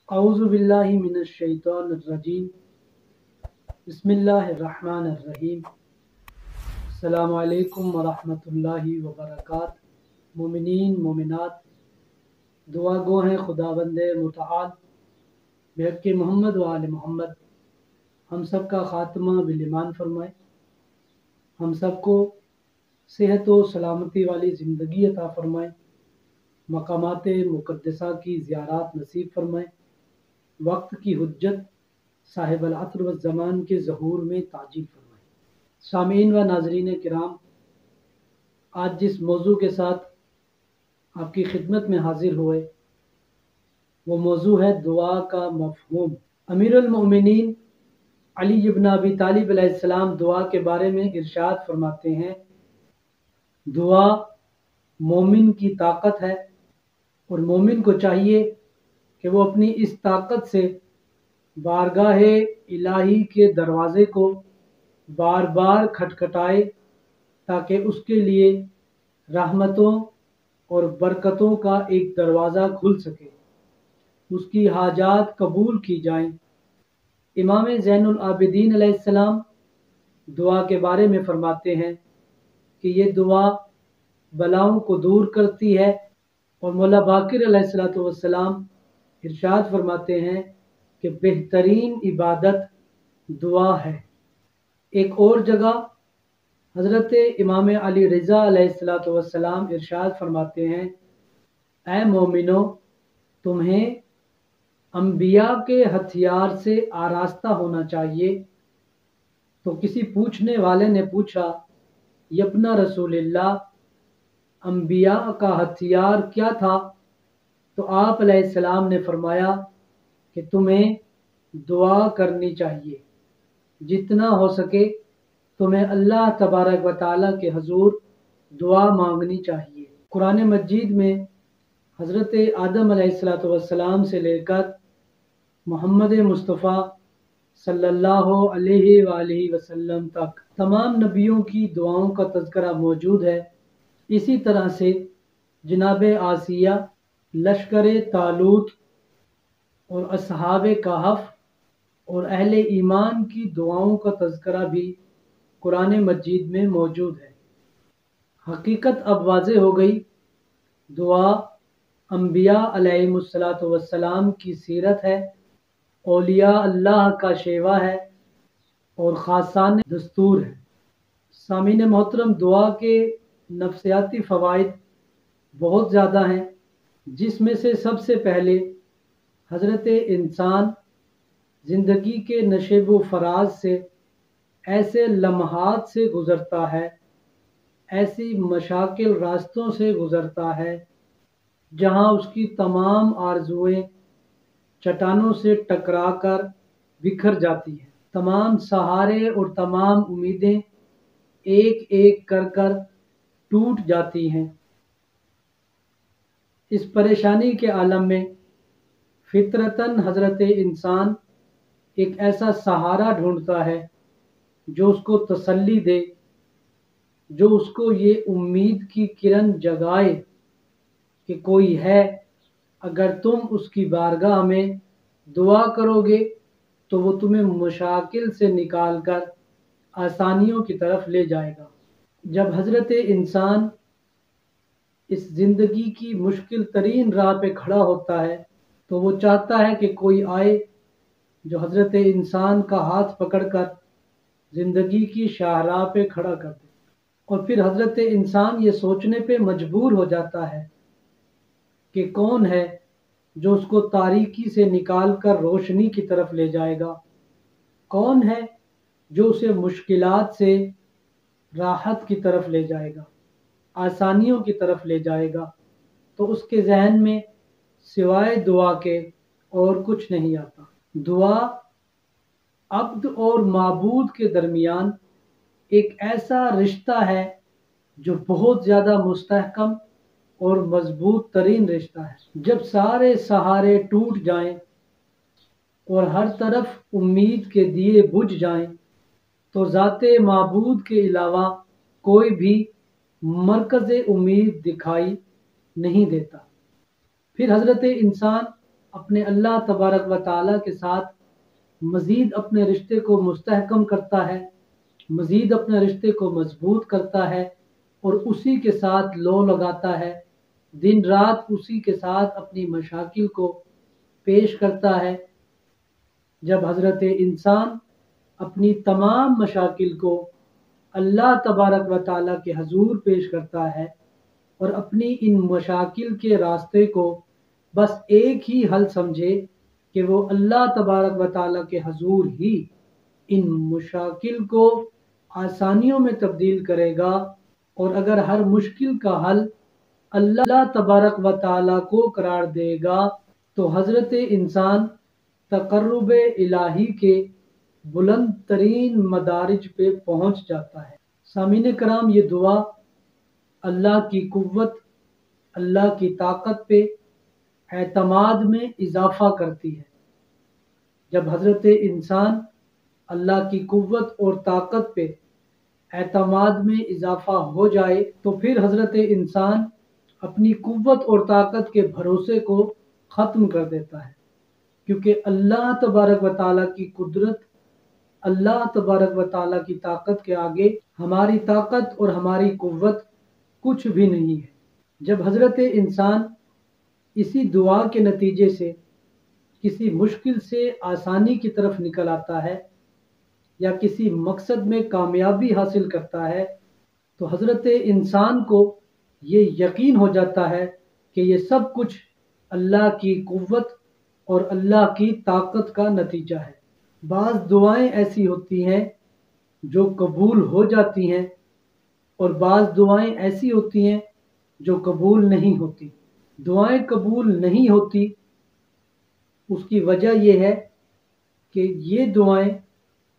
अऊज़ु बिल्लाहि मिनश शैतानिर रजीम। बिस्मिल्लाहिर्रहमानिर्रहीम। अस्सलामु अलैकुम वरहमतुल्लाहि वबरकातुहू। मोमिनीन मोमिनात, दुआ गो हैं खुदाबंदे मुतआल बेहक़ मोहम्मद व आले मोहम्मद, हम सब का ख़ात्मा बिल ईमान फरमाए, हम सबको सेहत व सलामती वाली ज़िंदगी अता फरमाए, मकामात मुक़द्दसा की ज़ियारत नसीब फरमाए, वक्त की हुज्जत साहिबल असर व ज़मान के ज़हूर में ताजील फरमाए। सामीन व नाज़रीन किराम, आज जिस मौजू के साथ आपकी खिदमत में हाजिर हुए वो मौजू है दुआ का मफ़हूम। अमीरुल मोमिनीन अली इब्न अबी तालिब अलैहिस्सलाम दुआ के बारे में इरशाद फरमाते हैं, दुआ मोमिन की ताकत है और मोमिन को चाहिए कि वो अपनी इस ताकत से बारगाहे इलाही के दरवाज़े को बार बार खटखटाए ताकि उसके लिए रहमतों और बरकतों का एक दरवाज़ा खुल सके, उसकी हाजात कबूल की जाएं। इमाम ज़ैनुल आबिदीन अलैहिस्सलाम दुआ के बारे में फरमाते हैं कि ये दुआ बलाओं को दूर करती है और मौला बाकिर अलैहिस्सलातु वस्सलाम इरशाद फरमाते हैं कि बेहतरीन इबादत दुआ है। एक और जगह हज़रत इमाम अली रज़ा अलैहिस्सलातु वस्सलाम इरशाद फरमाते हैं, ऐ मोमिनो, तुम्हें अंबिया के हथियार से आरास्ता होना चाहिए। तो किसी पूछने वाले ने पूछा, यब्ना रसूलिल्लाह, अंबिया का हथियार क्या था? तो आप अलैहिस्सलाम ने फरमाया कि तुम्हें दुआ करनी चाहिए, जितना हो सके तुम्हें अल्लाह तबारक व तआला के हुजूर दुआ मांगनी चाहिए। कुरान मजीद में हज़रत आदम अलैहिस्सलातु वस्सलाम से लेकर मोहम्मद मुस्तफ़ा सल्लल्लाहु अलैहि वालैहि वसल्लम तक तमाम नबियों की दुआओं का तज़किरा मौजूद है। इसी तरह से जनाब आसिया, लश्कर तालूत और असहाब कहफ और अहले ईमान की दुआओं का तज़किरा भी कुरान मजीद में मौजूद है। हकीकत अब वाज़ेह हो गई, दुआ अंबिया अलैहिमुस्सलातु वस्सलाम की सीरत है, औलिया अल्लाह का शेवा है और ख़ासान दस्तूर है। सामीन मोहतरम, दुआ के नफ्सियाती फ़वाइद बहुत ज़्यादा हैं, जिसमें से सबसे पहले हज़रत इंसान ज़िंदगी के नशेब व फराज से ऐसे लम्हात से गुज़रता है, ऐसी मशाकिल रास्तों से गुज़रता है जहाँ उसकी तमाम आरज़ुएँ चट्टानों से टकरा कर बिखर जाती हैं। तमाम सहारे और तमाम उम्मीदें एक एक कर टूट जाती हैं। इस परेशानी के आलम में फितरतन हज़रत इंसान एक ऐसा सहारा ढूंढता है जो उसको तसल्ली दे, जो उसको ये उम्मीद की किरण जगाए कि कोई है, अगर तुम उसकी बारगाह में दुआ करोगे तो वो तुम्हें मुशाकिल से निकाल कर आसानियों की तरफ ले जाएगा। जब हज़रत इंसान इस ज़िंदगी की मुश्किल तरीन राह पे खड़ा होता है तो वो चाहता है कि कोई आए जो हज़रत इंसान का हाथ पकड़कर ज़िंदगी की शाहराह पे खड़ा कर दे। और फिर हज़रत इंसान ये सोचने पे मजबूर हो जाता है कि कौन है जो उसको तारीकी से निकाल कर रोशनी की तरफ ले जाएगा, कौन है जो उसे मुश्किलात से राहत की तरफ ले जाएगा, आसानियों की तरफ ले जाएगा। तो उसके जहन में सिवाय दुआ के और कुछ नहीं आता। दुआ अब्द और माबूद के दरमियान एक ऐसा रिश्ता है जो बहुत ज़्यादा मुस्तहकम और मजबूत तरीन रिश्ता है। जब सारे सहारे टूट जाएं और हर तरफ उम्मीद के दिए बुझ जाएं तो ज़ाते माबूद के अलावा कोई भी मरकज़ उम्मीद दिखाई नहीं देता। फिर हज़रत इंसान اپنے اللہ تبارک و تعالیٰ کے ساتھ مزید اپنے رشتے کو مستحکم کرتا ہے، مزید اپنے رشتے کو مضبوط کرتا ہے اور اسی کے ساتھ لو لگاتا ہے، دن رات اسی کے ساتھ اپنی مشاکل کو پیش کرتا ہے۔ جب حضرت انسان اپنی تمام مشاکل کو اللہ تبارک و تعالیٰ کے حضور پیش کرتا ہے اور اپنی ان مشاکل کے راستے کو بس ایک ہی حل سمجھے کہ وہ اللہ تبارک و تعالیٰ کے حضور ہی ان مشاکل کو آسانیوں میں تبدیل کرے گا، اور اگر ہر مشکل کا حل اللہ تبارک و تعالیٰ کو قرار دے گا تو حضرت انسان تقرب الہی کے بلند ترین مدارج پہ پہنچ جاتا ہے۔ سامعین کرام، یہ دعا اللہ کی قوت، اللہ کی طاقت پہ اعتماد میں اضافہ کرتی ہے۔ جب حضرت انسان اللہ کی قوت اور طاقت پہ اعتماد میں اضافہ ہو جائے تو پھر حضرت انسان اپنی قوت اور طاقت کے بھروسے کو ختم کر دیتا ہے، کیونکہ اللہ تبارک و تعالیٰ کی قدرت، اللہ تبارک و تعالیٰ کی طاقت کے آگے ہماری طاقت اور ہماری قوت کچھ بھی نہیں ہے۔ جب حضرت انسان اسی دعا کے نتیجے سے کسی مشکل سے آسانی کی طرف نکل آتا ہے یا کسی مقصد میں کامیابی حاصل کرتا ہے تو حضرت انسان کو یہ یقین ہو جاتا ہے کہ یہ سب کچھ اللہ کی قوت اور اللہ کی طاقت کا نتیجہ ہے۔ بعض دعائیں ایسی ہوتی ہیں جو قبول ہو جاتی ہیں اور بعض دعائیں ایسی ہوتی ہیں جو قبول نہیں ہوتی۔ دعائیں قبول نہیں ہوتی، اس کی وجہ یہ ہے کہ یہ دعائیں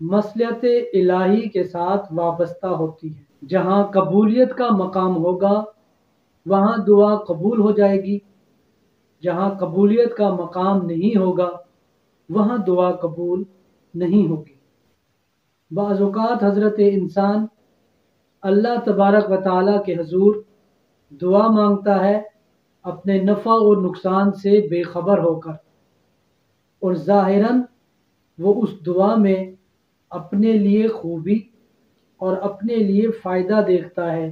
مصلحت الہی کے ساتھ وابستہ ہوتی ہیں۔ جہاں قبولیت کا مقام ہوگا وہاں دعا قبول ہو جائے گی، جہاں قبولیت کا مقام نہیں ہوگا وہاں دعا قبول نہیں ہوگی۔ بعض اوقات حضرت انسان اللہ تبارک و تعالیٰ کے حضور دعا مانگتا ہے اپنے نفع اور نقصان سے بے خبر ہو کر، اور ظاہراً وہ اس دعا میں اپنے لیے خوبی اور اپنے لیے فائدہ دیکھتا ہے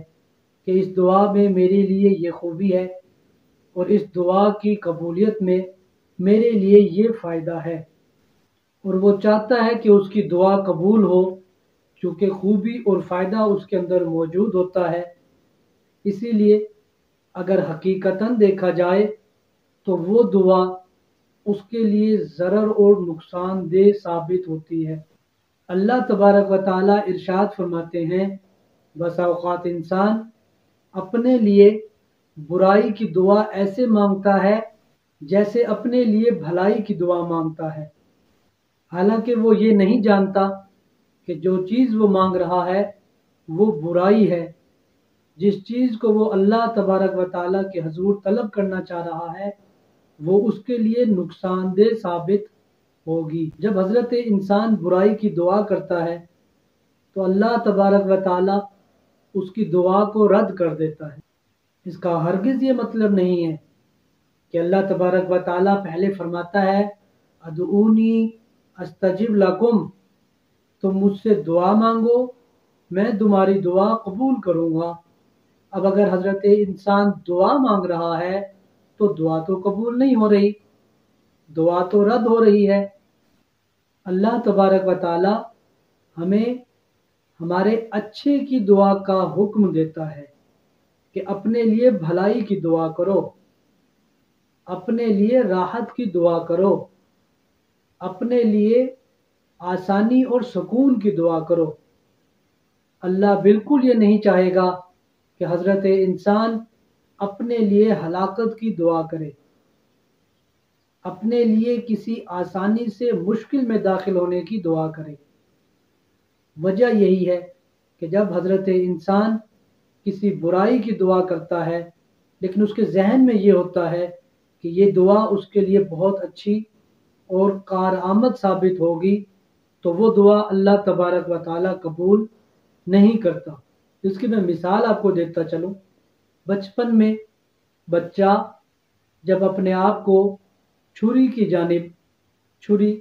کہ اس دعا میں میرے لیے یہ خوبی ہے اور اس دعا کی قبولیت میں میرے لیے یہ فائدہ ہے، اور وہ چاہتا ہے کہ اس کی دعا قبول ہو کیونکہ خوبی اور فائدہ اس کے اندر موجود ہوتا ہے۔ اسی لیے اگر حقیقتاً دیکھا جائے تو وہ دعا اس کے لیے ضرر اور نقصان دہ ثابت ہوتی ہے۔ اللہ تبارک و تعالیٰ ارشاد فرماتے ہیں، بسا اوقات انسان اپنے لیے برائی کی دعا ایسے مانگتا ہے جیسے اپنے لیے بھلائی کی دعا مانگتا ہے، حالانکہ وہ یہ نہیں جانتا کہ جو چیز وہ مانگ رہا ہے وہ برائی ہے۔ جس چیز کو وہ اللہ تبارک و تعالیٰ کے حضور طلب کرنا چاہ رہا ہے وہ اس کے لیے نقصان دہ ثابت ہوگی۔ جب حضرت انسان برائی کی دعا کرتا ہے تو اللہ تبارک و تعالیٰ اس کی دعا کو رد کر دیتا ہے۔ اس کا ہرگز یہ مطلب نہیں ہے کہ اللہ تبارک و تعالیٰ پہلے فرماتا ہے ادعونی استجب لکم، تم مجھ سے دعا مانگو میں تمہاری دعا قبول کروں گا۔ اب اگر حضرت انسان دعا مانگ رہا ہے تو دعا تو قبول نہیں ہو رہی، دعا تو رد ہو رہی ہے۔ اللہ تبارک و تعالی ہمیں ہمارے اچھے کی دعا کا حکم دیتا ہے کہ اپنے لیے بھلائی کی دعا کرو، اپنے لیے راحت کی دعا کرو، اپنے لیے آسانی اور سکون کی دعا کرو۔ اللہ بالکل یہ نہیں چاہے گا کہ حضرت انسان اپنے لیے ہلاکت کی دعا کرے، اپنے لیے کسی آسانی سے مشکل میں داخل ہونے کی دعا کرے۔ وجہ یہی ہے کہ جب حضرت انسان کسی برائی کی دعا کرتا ہے لیکن اس کے ذہن میں یہ ہوتا ہے کہ یہ دعا اس کے لیے بہت اچھی اور کارآمد ثابت ہوگی تو وہ دعا اللہ تبارک و تعالیٰ قبول نہیں کرتا۔ اس کی میں مثال آپ کو دیتا چلوں۔ بچپن میں بچہ جب اپنے آپ کو छुरी की जानिब, छुरी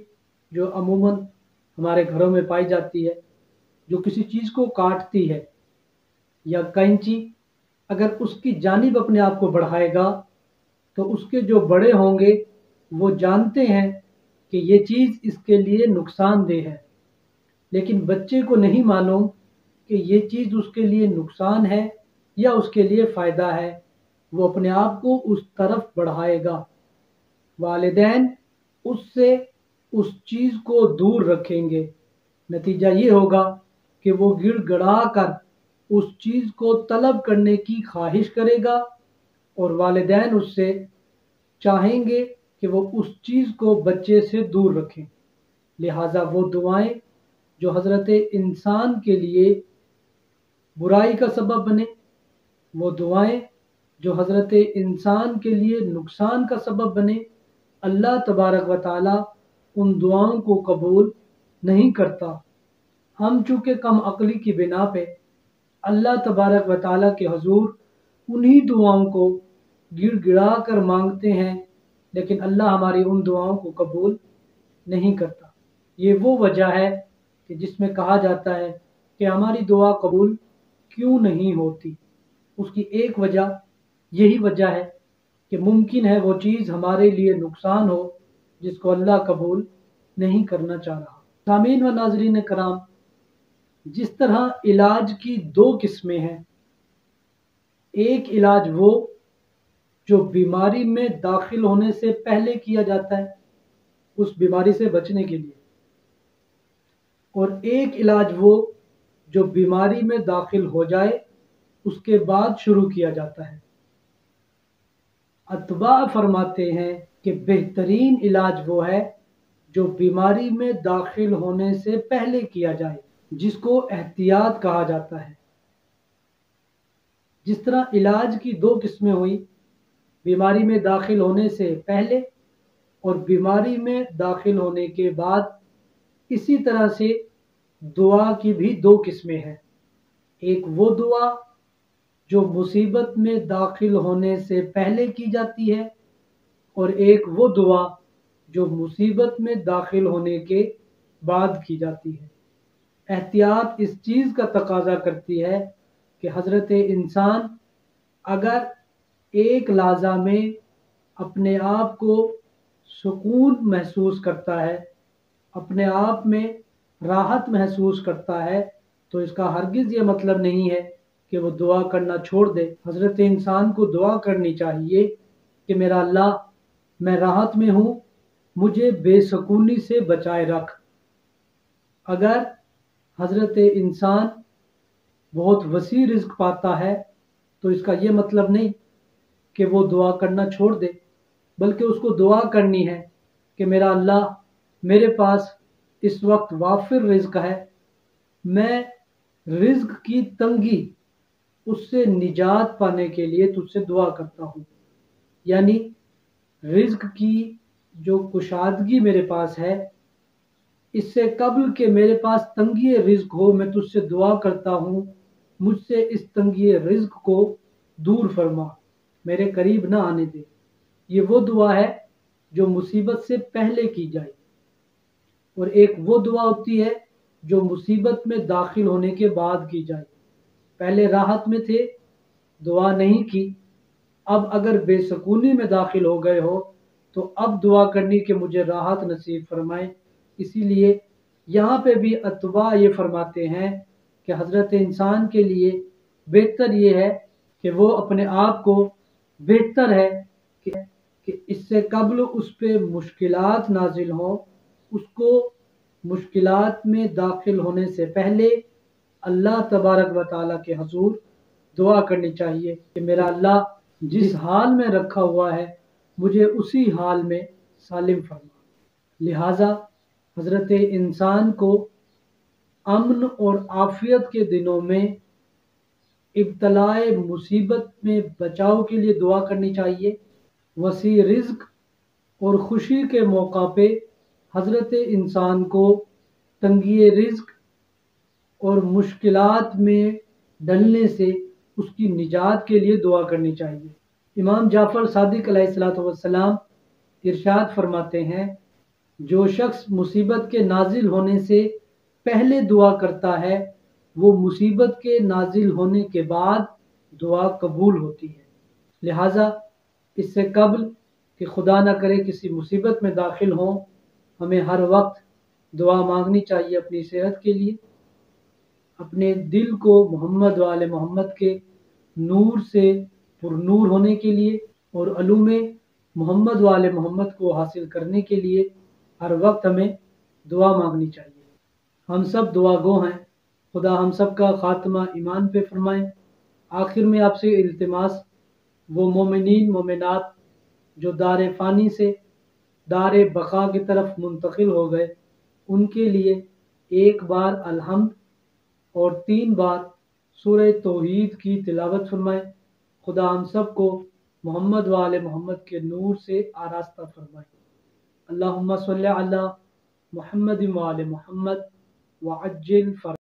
जो अमूमन हमारे घरों में पाई जाती है, जो किसी चीज़ को काटती है, या कैंची, अगर उसकी जानिब अपने आप को बढ़ाएगा तो उसके जो बड़े होंगे वो जानते हैं कि ये चीज़ इसके लिए नुकसानदेह है, लेकिन बच्चे को नहीं मालूम कि ये चीज़ उसके लिए नुकसान है या उसके लिए फ़ायदा है, वो अपने आप को उस तरफ बढ़ाएगा। वालिदैन उससे उस चीज़ को दूर रखेंगे। नतीजा ये होगा कि वो गिड़गिड़ा कर उस चीज़ को तलब करने की ख्वाहिश करेगा और वालिदैन उससे चाहेंगे कि वो उस चीज़ को बच्चे से दूर रखें। लिहाजा वो दुआएं जो हज़रत इंसान के लिए बुराई का सबब बने, वो दुआएं जो हज़रत इंसान के लिए नुकसान का सबब बने, अल्लाह तबारक व ताला उन दुआओं को कबूल नहीं करता। हम चूँकि कम अक्ली की बिना पे अल्लाह तबारक व ताला के हुजूर उन्हीं दुआओं को गिड़गिड़ा कर मांगते हैं, लेकिन अल्लाह हमारी उन दुआओं को कबूल नहीं करता। ये वो वजह है कि जिसमें कहा जाता है कि हमारी दुआ कबूल क्यों नहीं होती। उसकी एक वजह यही वजह है कि मुमकिन है वो चीज़ हमारे लिए नुकसान हो जिसको अल्लाह कबूल नहीं करना चाह रहा। सामीन व नाज़रीन कराम, जिस तरह इलाज की दो किस्में हैं, एक इलाज वो जो बीमारी में दाखिल होने से पहले किया जाता है उस बीमारी से बचने के लिए, और एक इलाज वो जो बीमारी में दाखिल हो जाए उसके बाद शुरू किया जाता है। अतबा फरमाते हैं कि बेहतरीन इलाज वो है जो बीमारी में दाखिल होने से पहले किया जाए, जिसको एहतियात कहा जाता है। जिस तरह इलाज की दो किस्में हुई, बीमारी में दाखिल होने से पहले और बीमारी में दाखिल होने के बाद, इसी तरह से दुआ की भी दो किस्में हैं। एक वो दुआ जो मुसीबत में दाखिल होने से पहले की जाती है, और एक वो दुआ जो मुसीबत में दाखिल होने के बाद की जाती है। एहतियात इस चीज़ का तकाजा करती है कि हज़रत इंसान अगर एक लहज़ा में अपने आप को सुकून महसूस करता है, अपने आप में राहत महसूस करता है, तो इसका हरगिज़ ये मतलब नहीं है कि वो दुआ करना छोड़ दे। हज़रत इंसान को दुआ करनी चाहिए कि मेरा अल्लाह, मैं राहत में हूँ, मुझे बेसुकूनी से बचाए रख। अगर हज़रत इंसान बहुत वसी रिज़्क पाता है तो इसका ये मतलब नहीं कि वो दुआ करना छोड़ दे, बल्कि उसको दुआ करनी है कि मेरा अल्लाह, मेरे पास इस वक्त वाफिर रिज़्क है, मैं रिज़्क की तंगी उससे निजात पाने के लिए तुझसे दुआ करता हूँ। यानी रिज़्क की जो कुशादगी मेरे पास है, इससे कबल के मेरे पास तंगी रिज़्क हो, मैं तुझसे दुआ करता हूँ, मुझसे इस तंगी रिज़्क को दूर फरमा, मेरे करीब ना आने दे। ये वो दुआ है जो मुसीबत से पहले की जाए, और एक वो दुआ होती है जो मुसीबत में दाखिल होने के बाद की जाए। पहले राहत में थे, दुआ नहीं की, अब अगर बेसुकूनी में दाखिल हो गए हो तो अब दुआ करनी कि मुझे राहत नसीब फरमाए। इसीलिए यहाँ पे भी अतबा ये फरमाते हैं कि हज़रत इंसान के लिए बेहतर ये है कि वो अपने आप को, बेहतर है कि इससे कबल उस पे मुश्किलात नाजिल हों, उसको मुश्किलात में दाखिल होने से पहले अल्लाह तबारक व ताला के हुजूर दुआ करनी चाहिए कि मेरा अल्लाह, जिस हाल में रखा हुआ है मुझे उसी हाल में सालिम फरमा। लिहाजा हज़रत इंसान को अमन और आफ़ियत के दिनों में इब्तलाए मुसीबत में बचाव के लिए दुआ करनी चाहिए। वसी रिज़्क और खुशी के मौका पे हज़रत इंसान को तंगी रिज़्क और मुश्किलात में डलने से उसकी निजात के लिए दुआ करनी चाहिए। इमाम जाफ़र सादिक अलैहिस्सलातु वस्सलाम ارشاد فرماتے ہیں جو شخص مصیبت کے نازل ہونے سے پہلے دعا کرتا ہے وہ مصیبت کے نازل ہونے کے بعد دعا قبول ہوتی ہے۔ لہٰذا اس سے قبل کہ خدا نہ کرے کسی مصیبت میں داخل ہوں، ہمیں ہر وقت دعا مانگنی چاہیے اپنی صحت کے لیے، اپنے دل کو محمد وآل محمد کے نور سے پر نور ہونے کے لیے اور علوم محمد وآل محمد کو حاصل کرنے کے لیے ہر وقت ہمیں دعا مانگنی چاہیے۔ ہم سب دعا گو ہیں، خدا ہم سب کا خاتمہ ایمان پہ فرمائیں۔ آخر میں آپ سے التماس، وہ مومنین مومنات جو دار فانی سے دار بقا کی طرف منتقل ہو گئے، ان کے لیے ایک بار الحمد اور 3 بار سورہ توحید کی تلاوت فرمائیں۔ خدا ہم سب کو محمد وآل محمد کے نور سے آراستہ فرمائے۔ اللہم صلی علی محمد وآل محمد وعجل فرج